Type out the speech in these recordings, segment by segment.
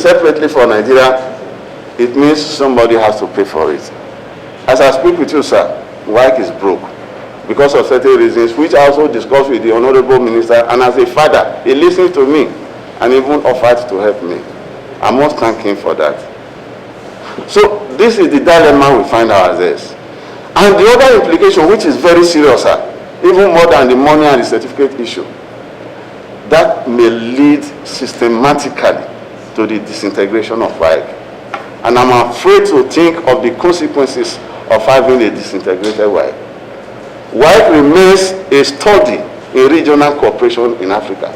separately for Nigeria, it means somebody has to pay for it. As I speak with you, sir, WAEC is broke because of certain reasons, which I also discussed with the Honorable Minister, and as a father, he listened to me and even offered to help me. I must thank him for that. So this is the dilemma we find ourselves. And the other implication, which is very serious, sir, even more than the money and the certificate issue, that may lead systematically to the disintegration of WAEC. And I'm afraid to think of the consequences of having a disintegrated WAEC. WAEC remains a study in regional cooperation in Africa.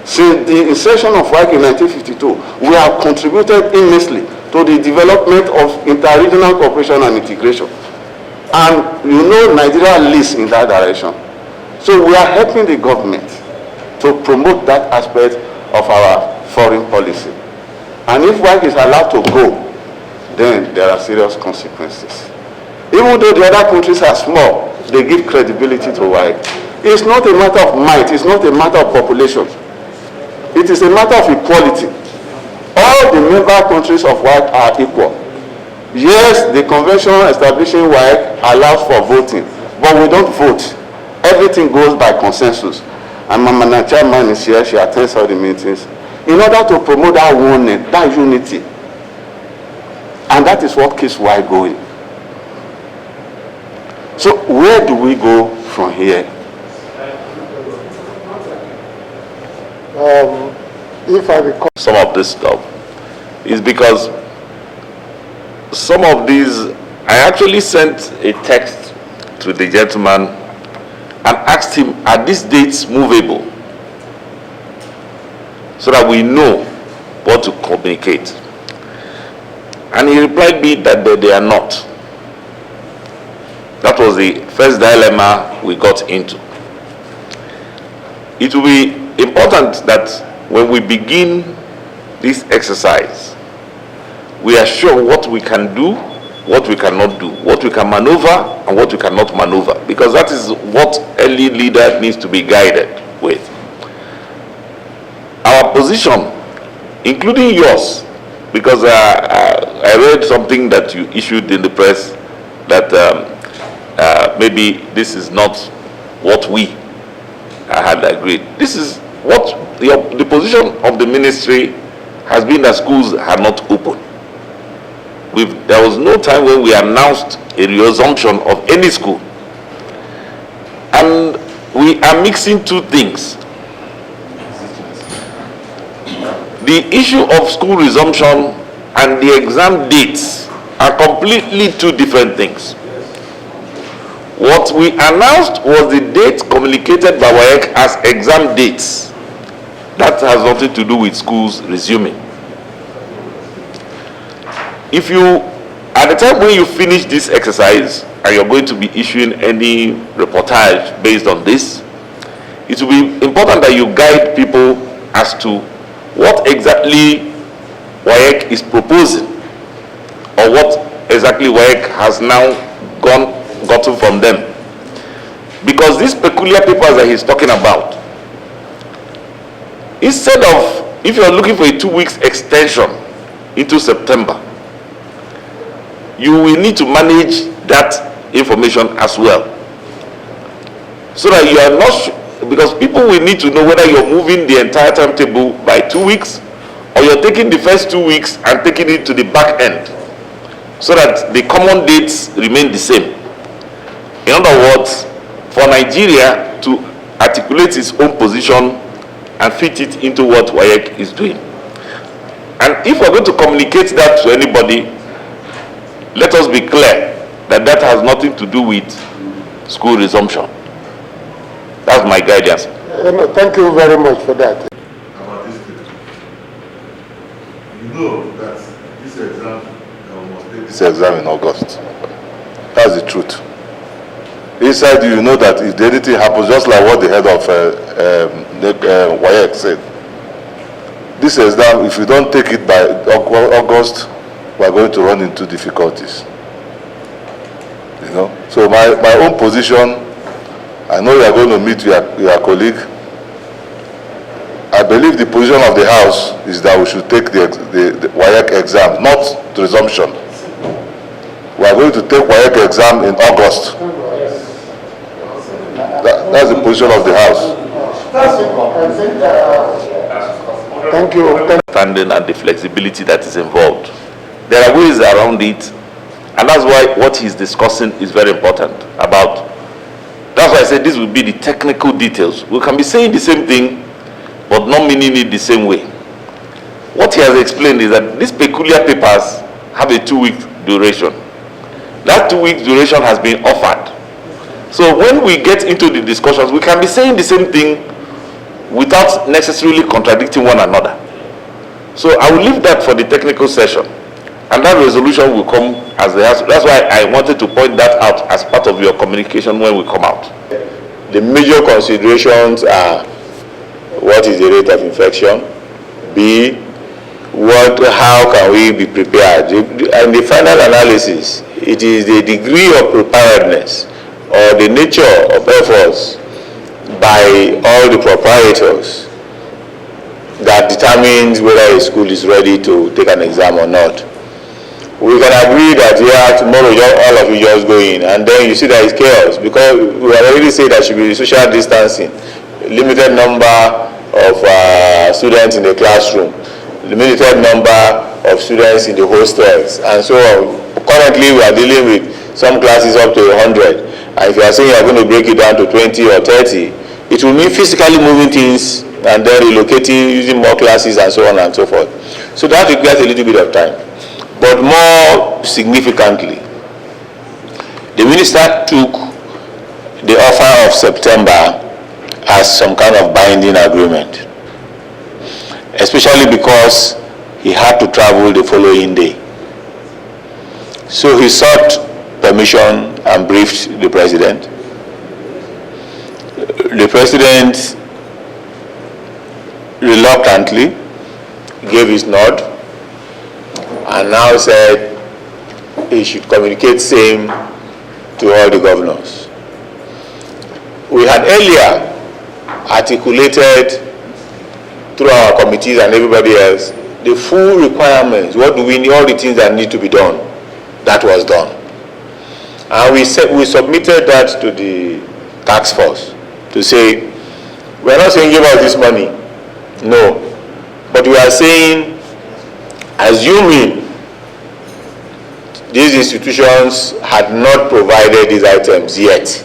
Since the inception of WAEC in 1952, we have contributed immensely to the development of inter-regional cooperation and integration. And you know Nigeria leads in that direction. So we are helping the government to promote that aspect of our foreign policy. And if WAEC is allowed to go, then there are serious consequences. Even though the other countries are small, they give credibility to WAEC. It's not a matter of might, it's not a matter of population. It is a matter of equality. All the member countries of WAEC are equal. Yes, the convention establishing WAEC allows for voting, but we don't vote. Everything goes by consensus. And Mama Chairman is here, she attends all the meetings, in order to promote that oneness, that unity. And that is what keeps WAEC going. So where do we go from here? If I recall, some of this stuff is because some of these, I actually sent a text to the gentleman and asked him, are these dates movable? So that we know what to communicate. And he replied me that they are not. That was the first dilemma we got into. It will be important that when we begin this exercise, we are sure what we can do, what we cannot do, what we can maneuver and what we cannot maneuver, because that is what early leader needs to be guided with. Our position, including yours, because I read something that you issued in the press that maybe this is not what we had agreed. This is what the position of the ministry has been, that schools are not open. There was no time when we announced a resumption of any school. And we are mixing two things. The issue of school resumption and the exam dates are completely two different things. What we announced was the date communicated by WAEC as exam dates. That has nothing to do with schools resuming. If you, at the time when you finish this exercise and you're going to be issuing any reportage based on this, it will be important that you guide people as to what exactly WAEC is proposing, or what exactly WAEC has now gotten from them. Because these peculiar papers that he's talking about, instead of, if you're looking for a 2 weeks extension into September, you will need to manage that information as well. So that you are not, because people will need to know whether you're moving the entire timetable by 2 weeks, or you're taking the first 2 weeks and taking it to the back end, so that the common dates remain the same. In other words, for Nigeria to articulate its own position and fit it into what WAEC is doing. And if we're going to communicate that to anybody, let us be clear that that has nothing to do with school resumption. That's my guidance. Thank you very much for that. About this thing. You know that this exam, must take this exam in August. That's the truth. Inside you know that if anything happens, just like what the head of WAEC said, this exam, if you don't take it by August, we are going to run into difficulties. You know. So my own position, I know you are going to meet your colleague. I I believe the position of the House is that we should take the WAEC exam, not resumption. We are going to take WAEC exam in August. That's the position of the House. Thank you. Understanding and the flexibility that is involved. There are ways around it, and that's why what he's discussing is very important about. That's why I said this will be the technical details. We can be saying the same thing, but not meaning it the same way. What he has explained is that these peculiar papers have a 2-week duration. That 2-week duration has been offered. So when we get into the discussions, we can be saying the same thing without necessarily contradicting one another. So I will leave that for the technical session, and that resolution will come as the House. That's why I wanted to point that out as part of your communication when we come out. The major considerations are: what is the rate of infection? B, how can we be prepared? And the final analysis, it is the degree of preparedness or the nature of efforts by all the proprietors that determines whether a school is ready to take an exam or not. We can agree that tomorrow all of you just go in, and then you see that it's chaos, because we already say that should be social distancing, limited number of students in the classroom, limited number of students in the hostels, and so on. Currently we are dealing with some classes up to 100, and if you are saying you are going to break it down to 20 or 30, it will mean physically moving things and then relocating, using more classes and so on and so forth. So that requires a little bit of time. But more significantly, the minister took the offer of September as some kind of binding agreement, especially because he had to travel the following day. So he sought permission and briefed the president. The president reluctantly gave his nod and now said he should communicate same to all the governors. We had earlier articulated through our committees and everybody else the full requirements, what do we need, all the things that need to be done. That was done. And we submitted that to the task force to say, we're not saying give us this money, no, but we are saying, assuming these institutions had not provided these items yet,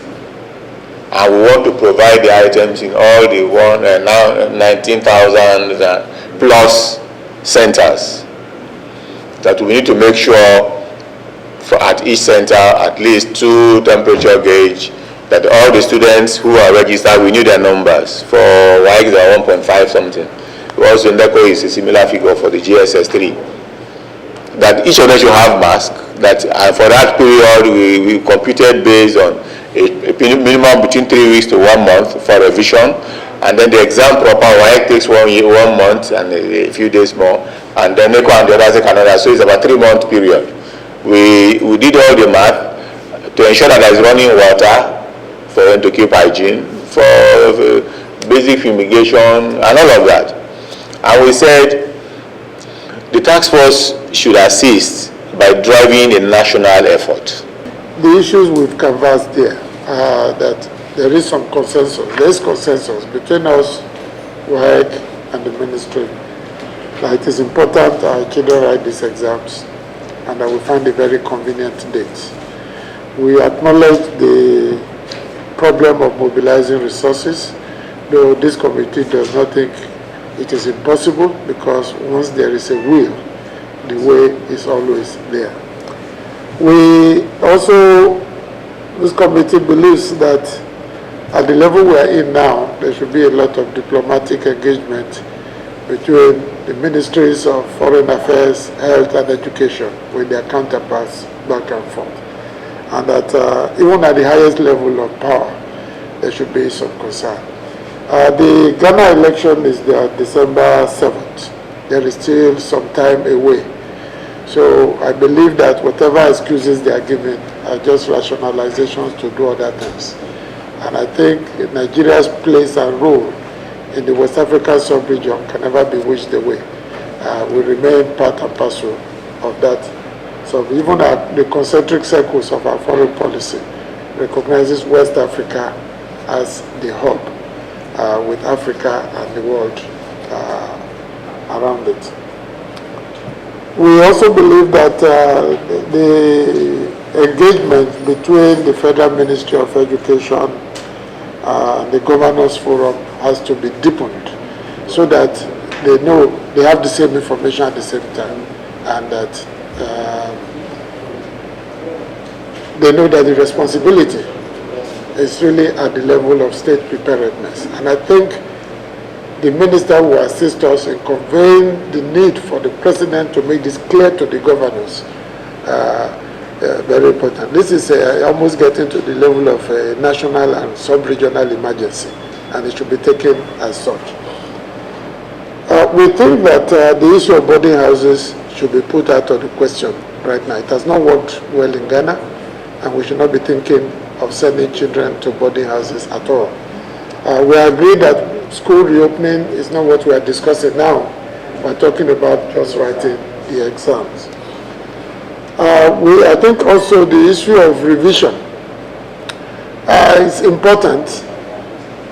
and we want to provide the items in all the now 19,000 plus centers, that we need to make sure at each center at least 2 temperature gauge, that all the students who are registered, we knew their numbers. For WAEC they are 1.5 something. Also NECO is a similar figure for the GSS 3. That each of them should have mask. That for that period we computed based on a minimum between 3 weeks to 1 month for revision, and then the exam proper WAEC takes 1 month and a few days more, and then NECO and the others take another. So it's about 3-month period. We did all the math to ensure that there is running water for them to keep hygiene, for basic fumigation and all of that. And we said the task force should assist by driving a national effort. The issues we've canvassed there are that there is some consensus. There is consensus between us, WAEC, and the ministry that it is important our children write these exams and that we find a very convenient date. We acknowledge the problem of mobilizing resources, though this committee does not think it is impossible, because once there is a will, the way is always there. We also, this committee believes that at the level we are in now, there should be a lot of diplomatic engagement between the ministries of foreign affairs, health and education with their counterparts back and forth. And that even at the highest level of power, there should be some concern. The Ghana election is there December 7th. There is still some time away. So I believe that whatever excuses they are giving are just rationalizations to do other things. And I think Nigeria's place and role in the West African sub-region can never be wished away. We remain part and parcel of that. So even the concentric circles of our foreign policy recognizes West Africa as the hub, with Africa and the world around it. We also believe that the engagement between the Federal Ministry of Education and the Governors Forum has to be deepened so that they know they have the same information at the same time, and that they know that the responsibility is really at the level of state preparedness. And I think the minister will assist us in conveying the need for the president to make this clear to the governors. Very important. This is almost getting to the level of a national and sub-regional emergency, and it should be taken as such. We think that the issue of boarding houses should be put out of the question right now. It has not worked well in Ghana, and we should not be thinking of sending children to boarding houses at all. We agree that school reopening is not what we are discussing now. We're talking about just writing the exams. I think also the issue of revision is important,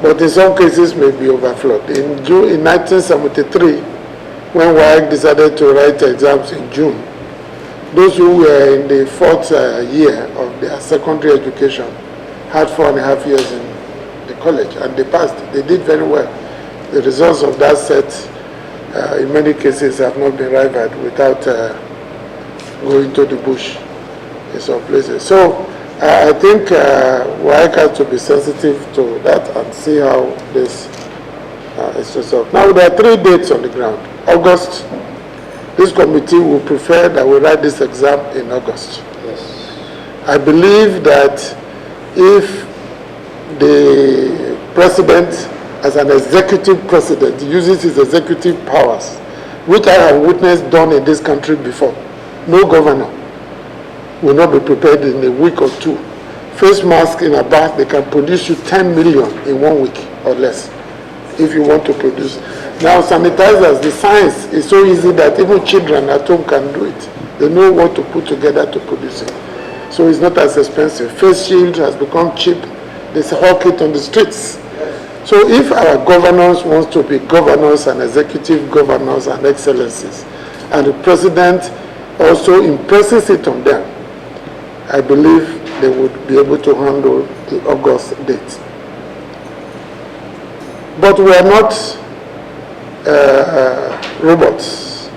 but in some cases may be overflowed. In 1973, when WAEC decided to write exams in June, those who were in the fourth year of their secondary education had 4.5 years in the college, and they passed. They did very well. The results of that set, in many cases, have not been arrived without going to the bush in some places. So I think WAEC has to be sensitive to that and see how this is resolved. Now there are 3 dates on the ground. August, this committee will prefer that we write this exam in August. Yes. I believe that if the president, as an executive president, uses his executive powers, which I have witnessed done in this country before, no governor will not be prepared in a week or 2. Face mask in a bag, they can produce you 10 million in 1 week or less if you want to produce. Now sanitizers, the science is so easy that even children at home can do it. They know what to put together to produce it. So it's not as expensive. Face shield has become cheap. They hawk it on the streets. So if our governors want to be governors and executive governors and excellencies, and the president also impresses it on them, I believe they would be able to handle the August date. But we are not robots.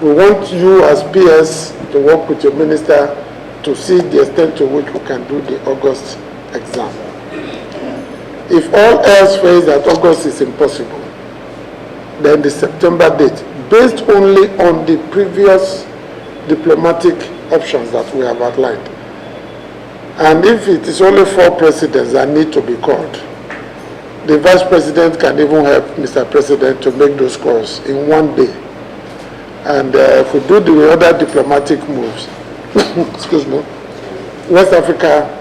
We want you as PS to work with your minister to see the extent to which we can do the August exam. If all else fails that August is impossible, then the September date, based only on the previous diplomatic options that we have outlined. And if it is only 4 presidents that need to be called, the vice president can even help Mr. President to make those calls in 1 day. And if we do the other diplomatic moves, excuse me, West Africa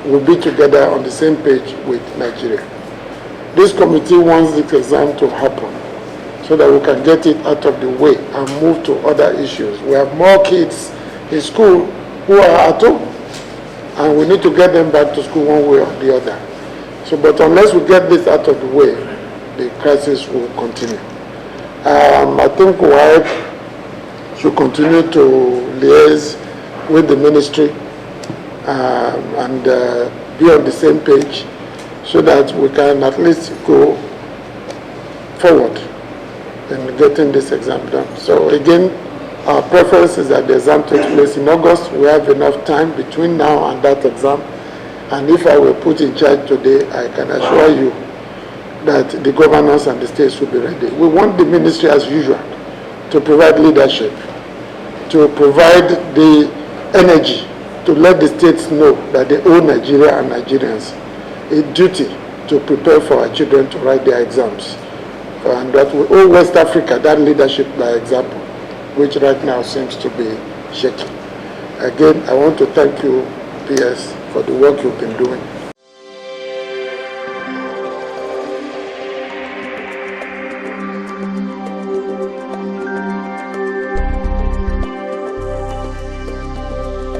will be together on the same page with Nigeria. This committee wants this exam to happen so that we can get it out of the way and move to other issues. We have more kids in school who are at home, and we need to get them back to school one way or the other. So, but unless we get this out of the way, the crisis will continue. I think WAEC should continue to liaise with the ministry and be on the same page so that we can at least go forward in getting this exam done. So again, our preference is that the exam takes place in August. We have enough time between now and that exam. And if I were put in charge today, I can assure you that the governors and the states will be ready. We want the ministry, as usual, to provide leadership, to provide the energy to let the states know that they owe Nigeria and Nigerians a duty to prepare for our children to write their exams. And that we owe West Africa that leadership by example, which right now seems to be shaky. Again, I want to thank you, PS, for the work you've been doing.